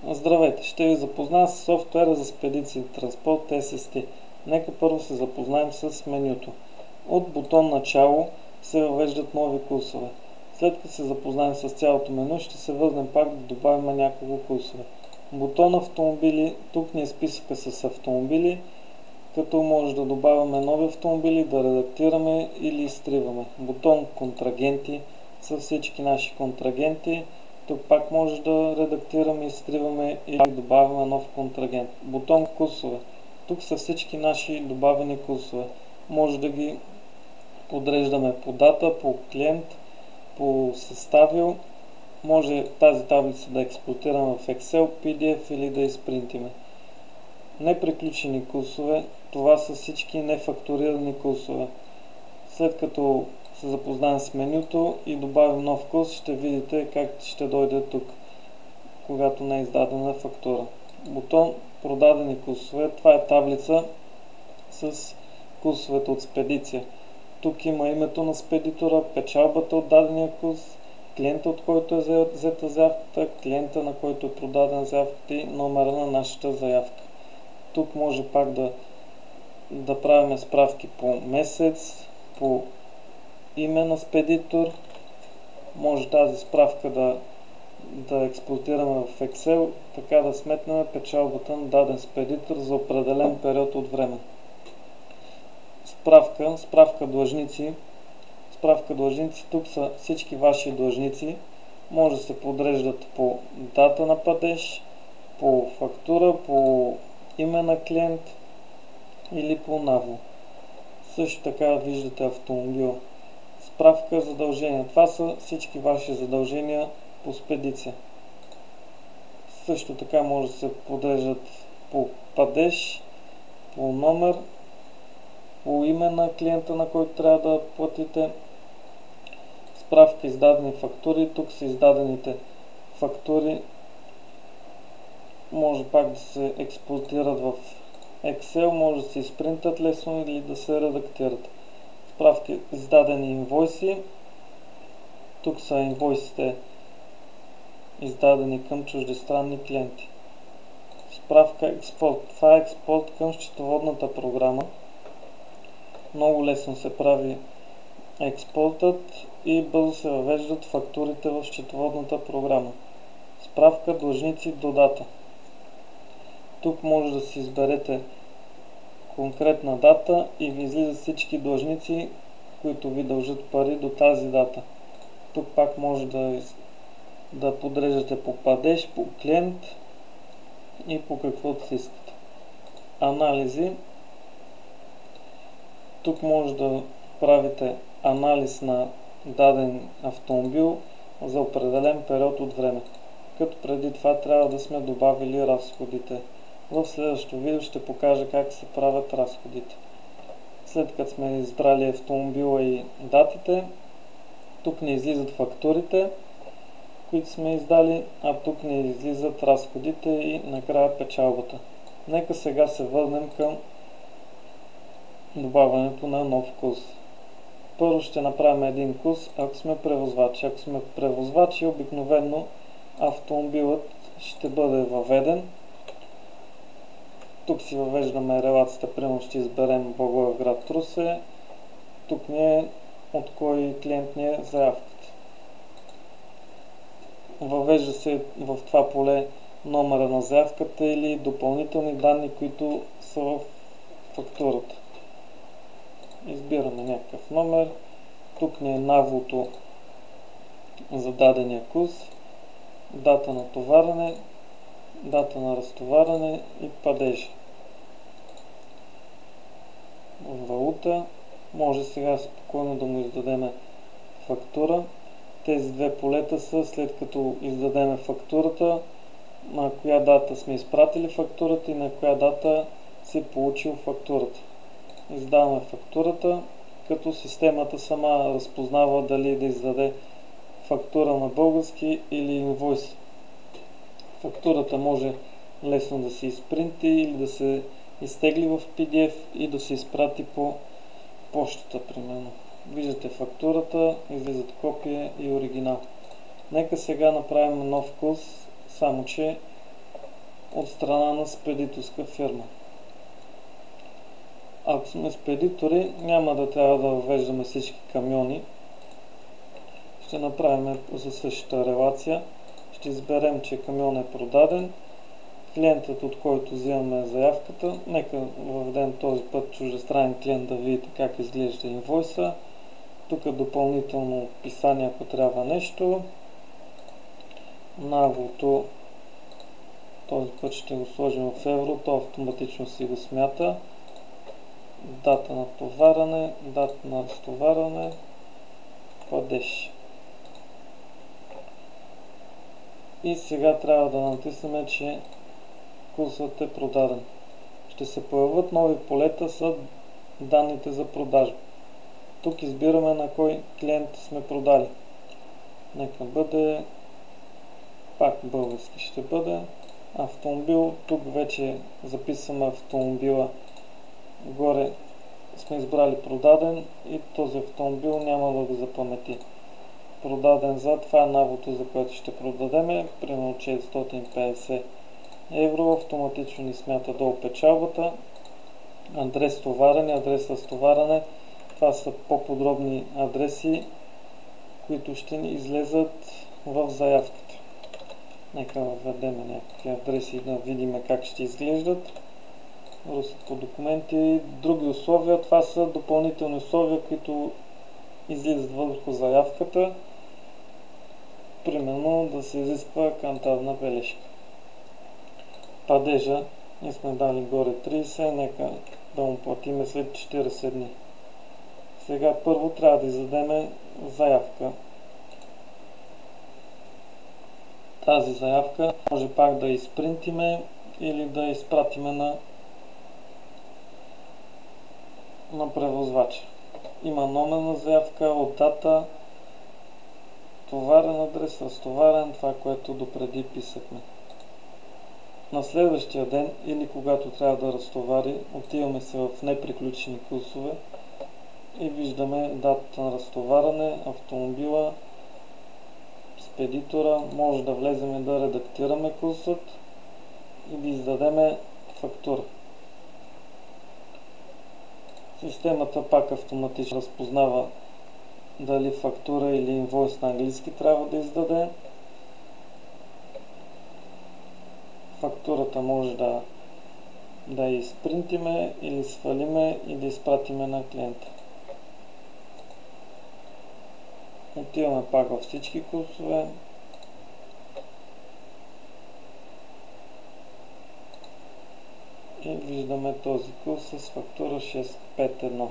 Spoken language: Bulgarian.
Здравейте, ще ви запозная с софтуера за спедиции и транспорт SST. Нека първо се запознаем с менюто. От бутон начало се въвеждат нови курсове. След като се запознаем с цялото меню, ще се върнем пак да добавим няколко курсове. Бутон автомобили, тук ни е списъка с автомобили, като може да добавяме нови автомобили, да редактираме или изтриваме. Бутон контрагенти са всички наши контрагенти. Тук пак може да редактираме, изтриваме или добавяме нов контрагент. Бутон курсове. Тук са всички наши добавени курсове. Може да ги подреждаме по дата, по клиент, по съставил. Може тази таблица да експортираме в Excel, PDF или да изпринтиме. Неприключени курсове. Това са всички нефактурирани курсове. След като се запознаем с менюто и добавим нов курс, ще видите как ще дойде тук, когато не е издадена фактура. Бутон продадени курсове. Това е таблица с курсовете от спедиция. Тук има името на спедитора, печалбата от дадения курс, клиента, от който е взета заявката, клиента, на който е продадена заявката и номера на нашата заявка. Тук може пак да правим справки по месец, по име на спедитор. Може тази справка да експортираме в Excel, така да сметнем печалбата на даден спедитор за определен период от време. Справка длъжници. Справка длъжници, тук са всички ваши длъжници. Може да се подреждат по дата на падеж, по фактура, по име на клиент или по НАВО. Също така виждате автомобил. Справка задължения. Това са всички ваши задължения по спедиция. Също така може да се подреждат по падеж, по номер, по име на клиента, на който трябва да платите. Справка издадени фактури. Тук са издадените фактури. Може пак да се експортират в Excel, може да се изпринтат лесно или да се редактират. Справки издадени инвойси. Тук са инвойсите издадени към чуждестранни клиенти. Справка експорт. Това е експорт към счетоводната програма. Много лесно се прави експортът и бързо се въвеждат фактурите в счетоводната програма. Справка длъжници до дата. Тук може да си изберете конкретна дата и ви излизат всички длъжници, които ви дължат пари до тази дата. Тук пак може да подреждате по падеж, по клиент и по каквото си искате. Анализи. Тук може да правите анализ на даден автомобил за определен период от време. Като преди това трябва да сме добавили разходите. В следващото видео ще покажа как се правят разходите. След като сме избрали автомобила и датите, тук не излизат фактурите, които сме издали, а тук не излизат разходите и накрая печалбата. Нека сега се върнем към добавянето на нов курс. Първо ще направим един курс, ако сме превозвачи. Ако сме превозвачи, обикновено автомобилът ще бъде въведен. Тук си въвеждаме релацията, примерно ще изберем Благоевград, Русе. Тук ни е от кой клиент ни е заявката. Въвежда се в това поле номера на заявката или допълнителни данни, които са в фактурата. Избираме някакъв номер. Тук ни е НАВО-то за дадения курс. Дата на товарене, дата на разтоваряне и падежи. Валута. Може сега спокойно да му издадем фактура. Тези две полета са след като издадем фактурата, на коя дата сме изпратили фактурата и на коя дата си получил фактурата. Издаваме фактурата, като системата сама разпознава дали да издаде фактура на български или инвойс. Фактурата може лесно да се изпринти или да се изтегли в PDF и да се изпрати по почтата, примерно. Виждате фактурата, излизат копие и оригинал. Нека сега направим нов курс, само че от страна на спедиторска фирма. Ако сме спедитори, няма да трябва да въвеждаме всички камиони. Ще направим за същата релация. Ще изберем, че камион е продаден. Клиентът, от който взимаме заявката, нека въведем този път чуждестранен клиент да видите как изглежда инвойса. Тук допълнително описание, ако трябва нещо. Навото този път ще го сложим в евро, то автоматично си го смята. Дата на товаране, дата на разтоварване, падеж. И сега трябва да натиснем, че курсът е продаден. Ще се появят нови полета с данните за продажба. Тук избираме на кой клиент сме продали. Нека бъде пак български ще бъде автомобил. Тук вече записваме автомобила. Горе сме избрали продаден и този автомобил няма да го запамети. Продаден за, това е навото, за което ще продадем, примерно 450 евро, автоматично ни смята долу печалбата. Адрес товарене, адрес разтоваране, това са по-подробни адреси, които ще ни излезат в заявката. Нека въведем някакви адреси да видим как ще изглеждат. Руса по документи, други условия, това са допълнителни условия, които излизат върху заявката. Примерно да се изисква кантарна бележка. Падежа, ние сме дали горе 30, нека да му платиме след 40 дни. Сега първо трябва да издадем заявка. Тази заявка може пак да изпринтиме или да изпратиме на превозвача. Има номер на заявка, от дата, товарен адрес, разтоварен, това, което допреди писахме. На следващия ден или когато трябва да разтовари, отиваме се в неприключени курсове и виждаме датата на разтоваране, автомобила, спедитора. Може да влезем и да редактираме курсът и да издадем фактура. Системата пак автоматично разпознава дали фактура или инвойс на английски трябва да издаде. Фактурата може да я изпринтиме или свалиме и да изпратиме на клиента. Отиваме пак във всички курсове. И виждаме този курс с фактура 651.